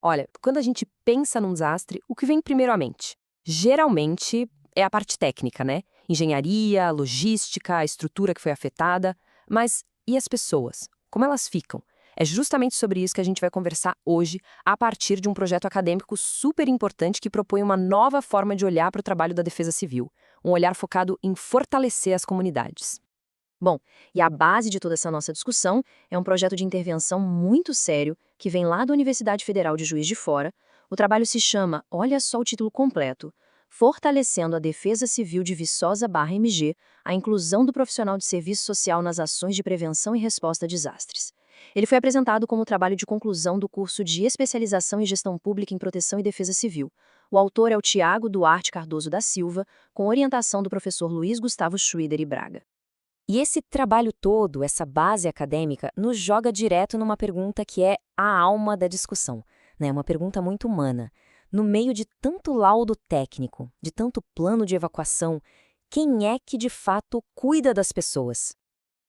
Olha, quando a gente pensa num desastre, o que vem primeiro à mente? Geralmente é a parte técnica, né? Engenharia, logística, a estrutura que foi afetada. Mas e as pessoas? Como elas ficam? É justamente sobre isso que a gente vai conversar hoje, a partir de um projeto acadêmico super importante que propõe uma nova forma de olhar para o trabalho da Defesa Civil, um olhar focado em fortalecer as comunidades. Bom, e a base de toda essa nossa discussão é um projeto de intervenção muito sério que vem lá da Universidade Federal de Juiz de Fora. O trabalho se chama, olha só o título completo, Fortalecendo a Defesa Civil de Viçosa/MG, a inclusão do profissional de serviço social nas ações de prevenção e resposta a desastres. Ele foi apresentado como trabalho de conclusão do curso de especialização em gestão pública em proteção e defesa civil. O autor é o Tiago Duarte Cardoso da Silva, com orientação do professor Luiz Gustavo Schroeder e Braga. E esse trabalho todo, essa base acadêmica, nos joga direto numa pergunta que é a alma da discussão, né? Uma pergunta muito humana. No meio de tanto laudo técnico, de tanto plano de evacuação, quem é que de fato cuida das pessoas?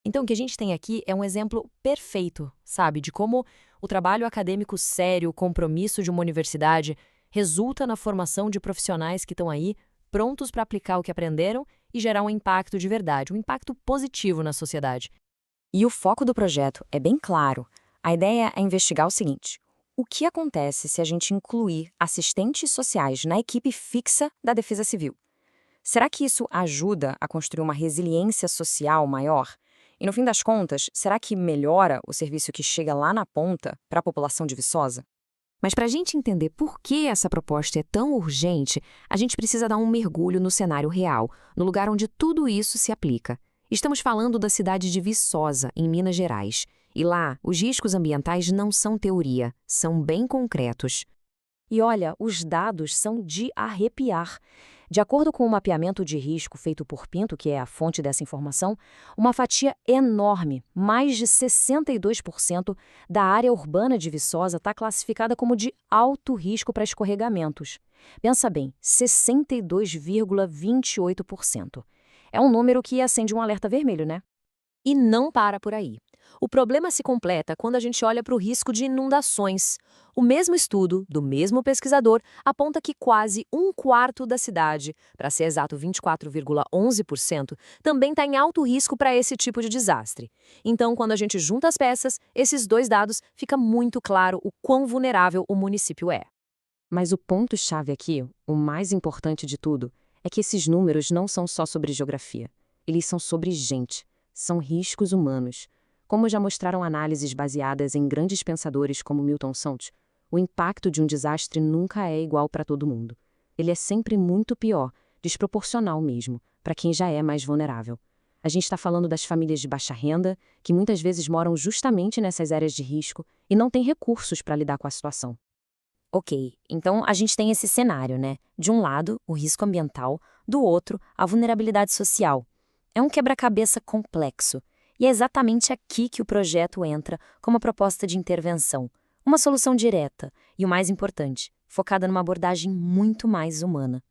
Então, o que a gente tem aqui é um exemplo perfeito, sabe, de como o trabalho acadêmico sério, o compromisso de uma universidade, resulta na formação de profissionais que estão aí prontos para aplicar o que aprenderam e gerar um impacto de verdade, um impacto positivo na sociedade. E o foco do projeto é bem claro. A ideia é investigar o seguinte: o que acontece se a gente incluir assistentes sociais na equipe fixa da Defesa Civil? Será que isso ajuda a construir uma resiliência social maior? E no fim das contas, será que melhora o serviço que chega lá na ponta para a população de Viçosa? Mas para a gente entender por que essa proposta é tão urgente, a gente precisa dar um mergulho no cenário real, no lugar onde tudo isso se aplica. Estamos falando da cidade de Viçosa, em Minas Gerais. E lá, os riscos ambientais não são teoria, são bem concretos. E olha, os dados são de arrepiar. De acordo com o mapeamento de risco feito por Pinto, que é a fonte dessa informação, uma fatia enorme, mais de 62% da área urbana de Viçosa está classificada como de alto risco para escorregamentos. Pensa bem, 62,28%. É um número que acende um alerta vermelho, né? E não para por aí. O problema se completa quando a gente olha para o risco de inundações. O mesmo estudo, do mesmo pesquisador, aponta que quase um quarto da cidade, para ser exato 24,11%, também está em alto risco para esse tipo de desastre. Então, quando a gente junta as peças, esses dois dados, fica muito claro o quão vulnerável o município é. Mas o ponto-chave aqui, o mais importante de tudo, é que esses números não são só sobre geografia. Eles são sobre gente. São riscos humanos. Como já mostraram análises baseadas em grandes pensadores como Milton Santos, o impacto de um desastre nunca é igual para todo mundo. Ele é sempre muito pior, desproporcional mesmo, para quem já é mais vulnerável. A gente está falando das famílias de baixa renda, que muitas vezes moram justamente nessas áreas de risco e não têm recursos para lidar com a situação. Ok, então a gente tem esse cenário, né? De um lado, o risco ambiental, do outro, a vulnerabilidade social. É um quebra-cabeça complexo. E é exatamente aqui que o projeto entra como uma proposta de intervenção, uma solução direta e, o mais importante, focada numa abordagem muito mais humana.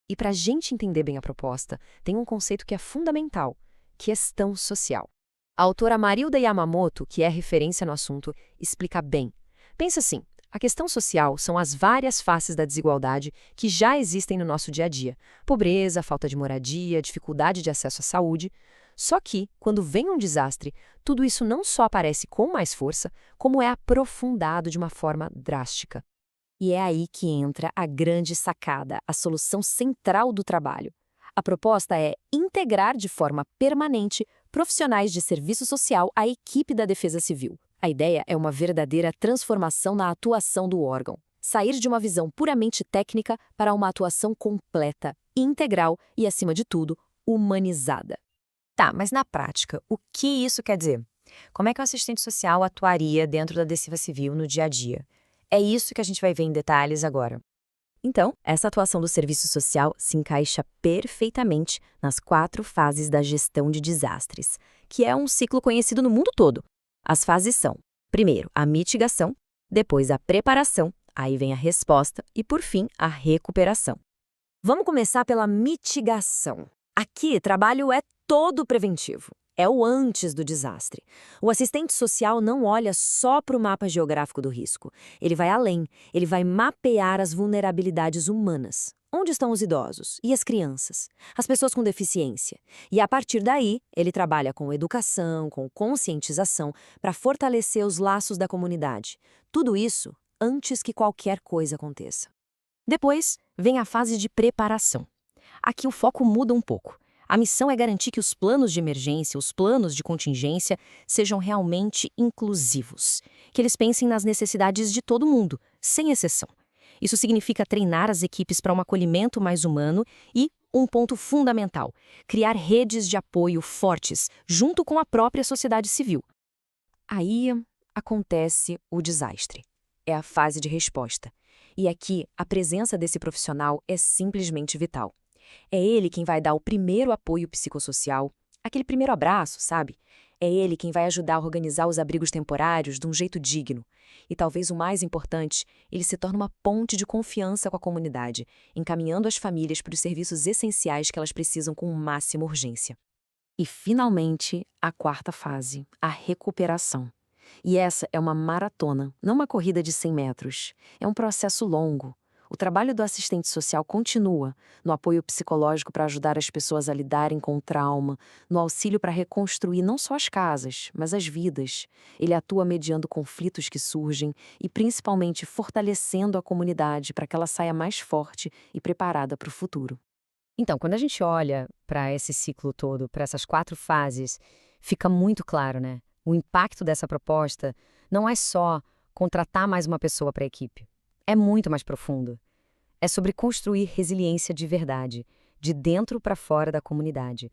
E para a gente entender bem a proposta, tem um conceito que é fundamental: questão social. A autora Marilda Yamamoto, que é referência no assunto, explica bem. Pensa assim: a questão social são as várias faces da desigualdade que já existem no nosso dia a dia. Pobreza, falta de moradia, dificuldade de acesso à saúde. Só que, quando vem um desastre, tudo isso não só aparece com mais força, como é aprofundado de uma forma drástica. E é aí que entra a grande sacada, a solução central do trabalho. A proposta é integrar de forma permanente profissionais de serviço social à equipe da Defesa Civil. A ideia é uma verdadeira transformação na atuação do órgão. Sair de uma visão puramente técnica para uma atuação completa, integral e, acima de tudo, humanizada. Tá, mas na prática, o que isso quer dizer? Como é que o assistente social atuaria dentro da Defesa Civil no dia a dia? É isso que a gente vai ver em detalhes agora. Então, essa atuação do serviço social se encaixa perfeitamente nas 4 fases da gestão de desastres, que é um ciclo conhecido no mundo todo. As fases são, primeiro, a mitigação, depois a preparação, aí vem a resposta e, por fim, a recuperação. Vamos começar pela mitigação. Aqui, trabalho é todo preventivo. É o antes do desastre. O assistente social não olha só para o mapa geográfico do risco. Ele vai além. Ele vai mapear as vulnerabilidades humanas. Onde estão os idosos? E as crianças? As pessoas com deficiência? E a partir daí, ele trabalha com educação, com conscientização, para fortalecer os laços da comunidade. Tudo isso antes que qualquer coisa aconteça. Depois, vem a fase de preparação. Aqui o foco muda um pouco. A missão é garantir que os planos de emergência, os planos de contingência, sejam realmente inclusivos. Que eles pensem nas necessidades de todo mundo, sem exceção. Isso significa treinar as equipes para um acolhimento mais humano e, um ponto fundamental, criar redes de apoio fortes, junto com a própria sociedade civil. Aí acontece o desastre. É a fase de resposta. E aqui, a presença desse profissional é simplesmente vital. É ele quem vai dar o primeiro apoio psicossocial, aquele primeiro abraço, sabe? É ele quem vai ajudar a organizar os abrigos temporários de um jeito digno. E talvez o mais importante, ele se torna uma ponte de confiança com a comunidade, encaminhando as famílias para os serviços essenciais que elas precisam com máxima urgência. E, finalmente, a quarta fase, a recuperação. E essa é uma maratona, não uma corrida de 100 metros. É um processo longo. O trabalho do assistente social continua, no apoio psicológico para ajudar as pessoas a lidarem com o trauma, no auxílio para reconstruir não só as casas, mas as vidas. Ele atua mediando conflitos que surgem e, principalmente, fortalecendo a comunidade para que ela saia mais forte e preparada para o futuro. Então, quando a gente olha para esse ciclo todo, para essas 4 fases, fica muito claro, né? O impacto dessa proposta não é só contratar mais uma pessoa para a equipe. É muito mais profundo. É sobre construir resiliência de verdade, de dentro para fora da comunidade.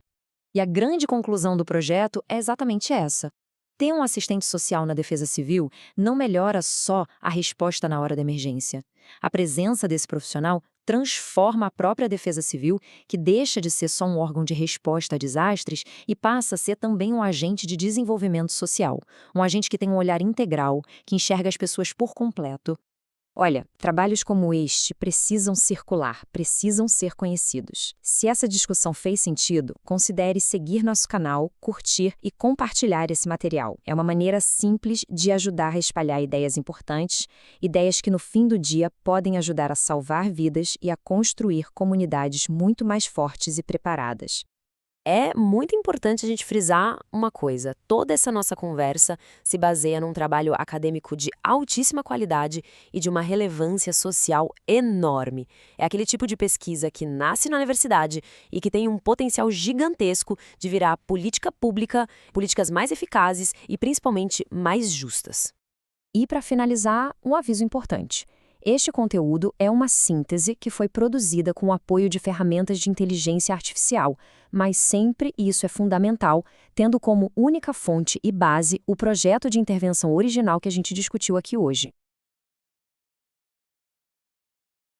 E a grande conclusão do projeto é exatamente essa. Ter um assistente social na Defesa Civil não melhora só a resposta na hora da emergência. A presença desse profissional transforma a própria Defesa Civil, que deixa de ser só um órgão de resposta a desastres e passa a ser também um agente de desenvolvimento social, um agente que tem um olhar integral, que enxerga as pessoas por completo. Olha, trabalhos como este precisam circular, precisam ser conhecidos. Se essa discussão fez sentido, considere seguir nosso canal, curtir e compartilhar esse material. É uma maneira simples de ajudar a espalhar ideias importantes, ideias que no fim do dia podem ajudar a salvar vidas e a construir comunidades muito mais fortes e preparadas. É muito importante a gente frisar uma coisa: toda essa nossa conversa se baseia num trabalho acadêmico de altíssima qualidade e de uma relevância social enorme. É aquele tipo de pesquisa que nasce na universidade e que tem um potencial gigantesco de virar política pública, políticas mais eficazes e principalmente mais justas. E para finalizar, um aviso importante. Este conteúdo é uma síntese que foi produzida com o apoio de ferramentas de inteligência artificial, mas sempre isso é fundamental, tendo como única fonte e base o projeto de intervenção original que a gente discutiu aqui hoje.